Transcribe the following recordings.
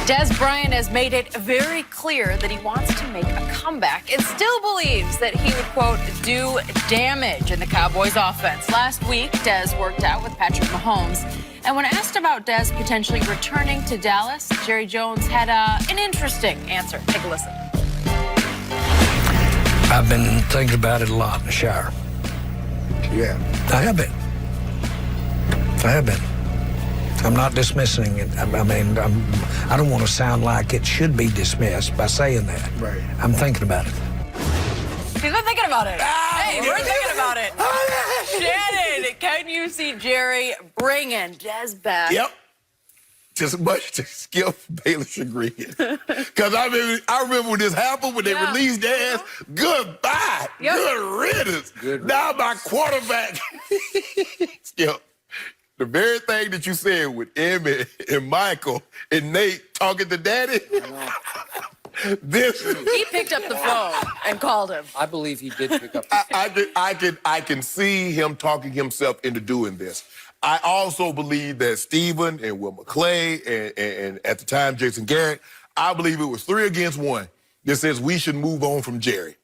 Des Bryant has made it very clear that he wants to make a comeback and still believes that he would, quote, do damage in the Cowboys offense. Last week, Des worked out with Patrick Mahomes. And when asked about Des potentially returning to Dallas, Jerry Jones had an interesting answer. Take a listen. I've been thinking about it a lot in the shower. Yeah. I have been. I'm not dismissing it. I don't want to sound like it should be dismissed by saying that. Right. I'm thinking about it. He's been thinking about it. Hey, we're thinking about it. Shannon, can you see Jerry bringing Des back? Yep. Just much to Skip Bayless agreeing. Because I remember when this happened, when they released Des, goodbye. Yep. Good riddance. Now my quarterback. Skip. The very thing that you said with Emmett and Michael and Nate talking to Daddy, he picked up the phone and called him. I believe he did pick up the phone. I can see him talking himself into doing this. I also believe that Stephen and Will McClay and at the time Jason Garrett, I believe it was 3 against 1 that says we should move on from Des.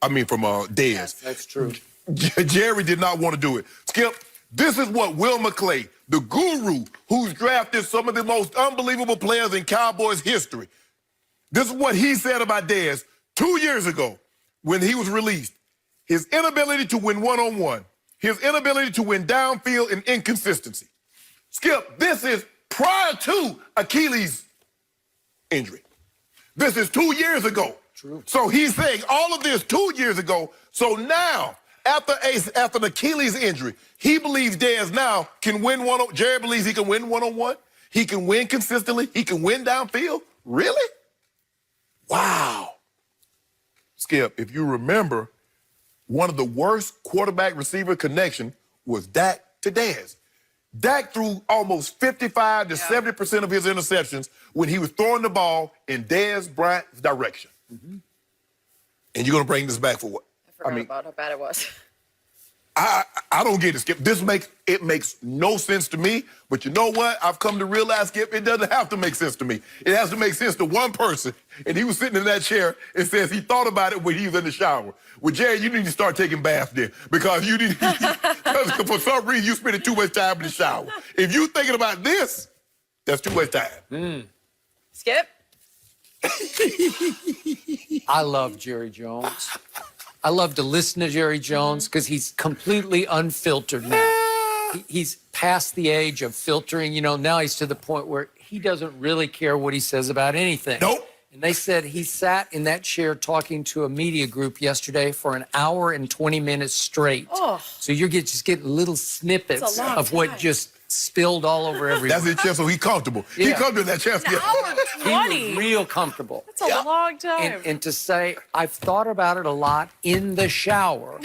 Yes, that's true. Jerry did not want to do it. Skip, this is what Will McClay, the guru who's drafted some of the most unbelievable players in Cowboys history. This is what he said about Des 2 years ago when he was released. His inability to win one-on-one, his inability to win downfield, and inconsistency. Skip, this is prior to Achilles' injury. This is 2 years ago. True. So he's saying all of this 2 years ago. So now, after an Achilles injury, he believes Des now can win Jerry believes he can win one-on-one. He can win consistently. He can win downfield. Really? Wow. Skip, if you remember, one of the worst quarterback-receiver connection was Dak to Des. Dak threw almost 55 to 70% of his interceptions when he was throwing the ball in Des Bryant's direction. Mm-hmm. And you're going to bring this back for what? I forgot about how bad it was. I don't get it, Skip. It makes no sense to me. But you know what? I've come to realize, Skip, it doesn't have to make sense to me. It has to make sense to one person. And he was sitting in that chair and says he thought about it when he was in the shower. Well, Jerry, you need to start taking baths then. Because you need because for some reason you spending too much time in the shower. If you thinking about this, that's too much time. Skip? I love Jerry Jones. I love to listen to Jerry Jones because he's completely unfiltered now. He's past the age of filtering. You know, now he's to the point where he doesn't really care what he says about anything. Nope. And they said he sat in that chair talking to a media group yesterday for an hour and 20 minutes straight. Oh. So you're just getting little snippets of what just spilled all over everyone. That's his chair, so he's comfortable. Yeah. He comfortable in that chair. An hour and 20. He was real comfortable. That's a long time. And to say, I've thought about it a lot in the shower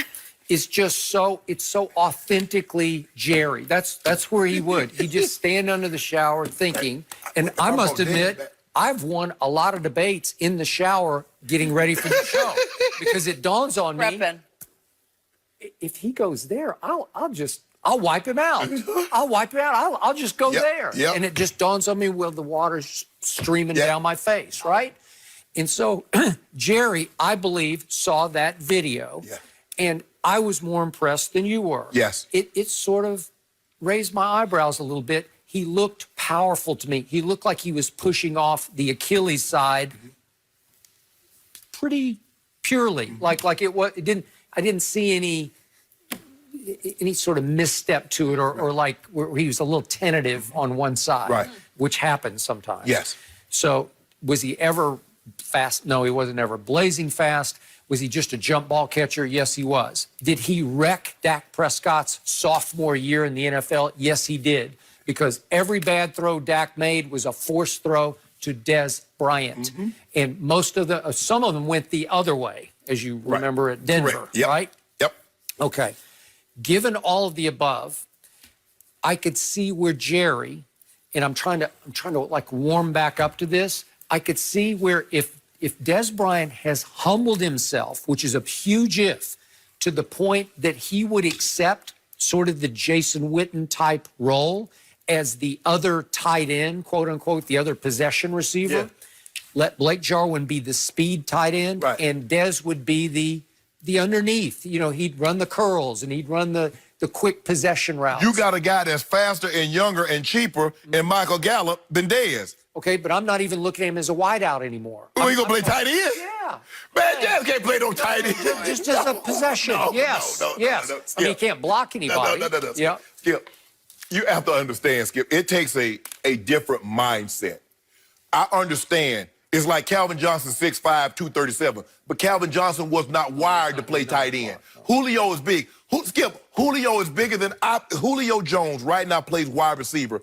is just it's so authentically Jerry. That's where he would. He'd just stand under the shower thinking. And I must admit, I've won a lot of debates in the shower getting ready for the show because it dawns on me, if he goes there, I'll wipe him out. I'll wipe him out. I'll just go there. Yep. And it just dawns on me, well, the water's streaming down my face, right? And so Jerry, I believe, saw that video. Yeah. And I was more impressed than you were. Yes. It sort of raised my eyebrows a little bit. He looked powerful to me. He looked like he was pushing off the Achilles side pretty purely. Like I didn't see any sort of misstep to it or like where he was a little tentative on one side, which happens sometimes. Yes. So was he ever fast? No, he wasn't ever blazing fast. Was he just a jump ball catcher? Yes, he was. Did he wreck Dak Prescott's sophomore year in the NFL? Yes, he did. Because every bad throw Dak made was a forced throw to Des Bryant. Mm-hmm. And some of them went the other way, as you remember at Denver, right? Yep. Okay. Given all of the above, I could see where Jerry, and I'm trying to like warm back up to this. I could see where if Des Bryant has humbled himself, which is a huge if, to the point that he would accept sort of the Jason Witten type role as the other tight end, quote unquote, the other possession receiver, let Blake Jarwin be the speed tight end, Right. and Dez would be the underneath. You know, he'd run the curls and he'd run the quick possession routes. You got a guy that's faster and younger and cheaper and Michael Gallup than Dez. Okay, but I'm not even looking at him as a wideout anymore. Who you gonna play tight end? Yeah. Man, Dez can't play no tight end. Just as a possession. yes. Yes. I mean, he can't block anybody. No. Yeah. Skip, you have to understand, Skip, it takes a different mindset. I understand. It's like Calvin Johnson, 6'5", 237. But Calvin Johnson was not wired to play tight end. Julio is big. Skip, Julio is bigger than Julio Jones right now plays wide receiver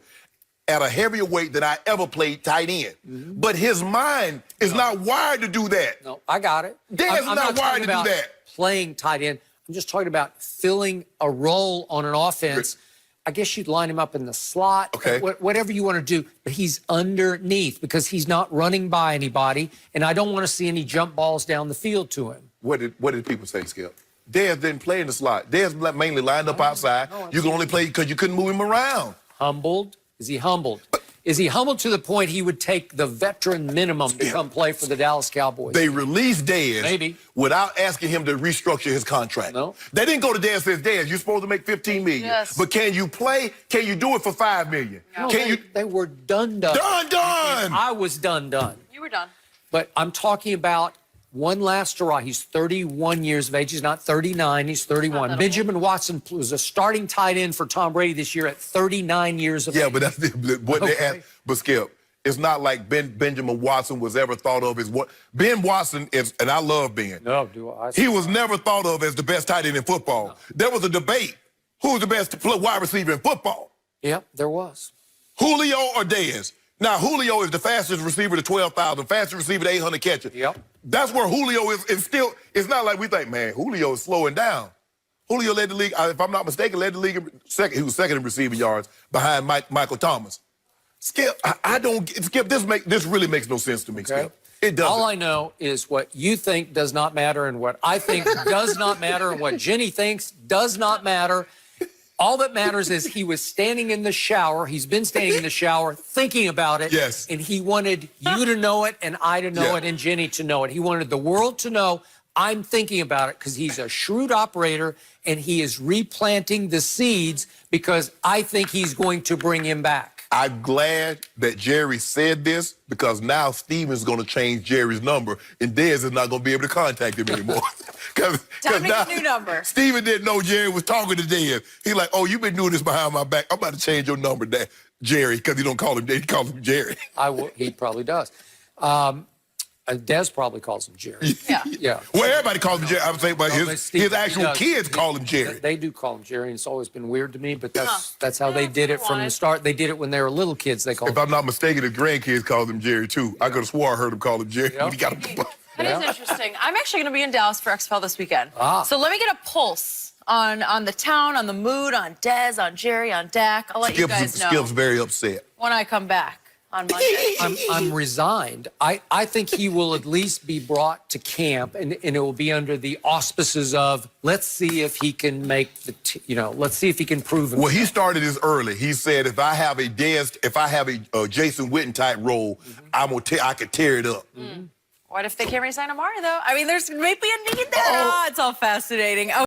at a heavier weight than I ever played tight end. But his mind is not wired to do that. No, I got it. Dez is not wired to do that. Playing tight end. I'm just talking about filling a role on an offense. I guess you'd line him up in the slot, Okay. Whatever you want to do, but he's underneath because he's not running by anybody, and I don't want to see any jump balls down the field to him. What did people say, Skip? Dez didn't play in the slot. Dez mainly lined up outside. You can only play because you couldn't move him around. Humbled? Is he humbled? Is he humbled to the point he would take the veteran minimum to come play for the Dallas Cowboys? They released Dez Maybe. without asking him to restructure his contract. No. They didn't go to Dez and say, Dez, you're supposed to make $15 million. Yes. But can you play? Can you do it for $5 million? No. Can They were done. Done. I was done. You were done. But I'm talking about one last hurrah. He's 31 years of age. He's not 39. He's 31. that Benjamin Watson was a starting tight end for Tom Brady this year at 39 years of age. Yeah, but that's what they Okay. asked. But Skip, it's not like Benjamin Watson was ever thought of as what Ben Watson is, and I love Ben. No, do I? He was never thought of as the best tight end in football. There was a debate. Who's the best wide receiver in football? Yep, there was. Julio or Dez? Now, Julio is the fastest receiver to 12,000, fastest receiver to 800 catches. Yep. That's where Julio is. It's not like we think, man, Julio is slowing down. Julio led the league, if I'm not mistaken, led the league second. He was second in receiving yards behind Michael Thomas. Skip, I don't get, Skip, this really makes no sense to me, Okay. Skip. It doesn't. All I know is what you think does not matter and what I think does not matter and what Jenny thinks does not matter. All that matters is he was standing in the shower. He's been standing in the shower thinking about it. Yes. And he wanted you to know it and I to know it and Jenny to know it. He wanted the world to know I'm thinking about it because he's a shrewd operator and he is replanting the seeds because I think he's going to bring him back. I'm glad that Jerry said this because now Steven's going to change Jerry's number and Dez is not going to be able to contact him anymore. Because Time to get a new number. Steven didn't know Jerry was talking to Dez. He's like, oh, you've been doing this behind my back. I'm about to change your number, Jerry, because he don't call him Dez, he calls him Jerry. He probably does. Des probably calls him Jerry. Yeah. Yeah. Well, everybody calls him Jerry. I would say, but But his Steve, actual he does. kids call him Jerry. They do call him Jerry, and it's always been weird to me, but that's how Yeah, they that's did what it I from the wanted. start. They did it when they were little kids. They called If I'm not mistaken, his grandkids called him Jerry, too. I could have swore I heard him call him Jerry. Yeah. He got him. That is interesting. I'm actually going to be in Dallas for XFL this weekend. So let me get a pulse on the town, on the mood, on Dez, on Jerry, on Dak. I'll let you guys know Skip's very upset. when I come back on Monday. I'm resigned. I think he will at least be brought to camp, and it will be under the auspices of let's see if he can make let's see if he can prove himself. Well, he started this early. He said, if I have a Jason Witten type role, I could tear it up. What if they can't re-sign Amari, though? I mean, there's maybe a need there. It's all fascinating.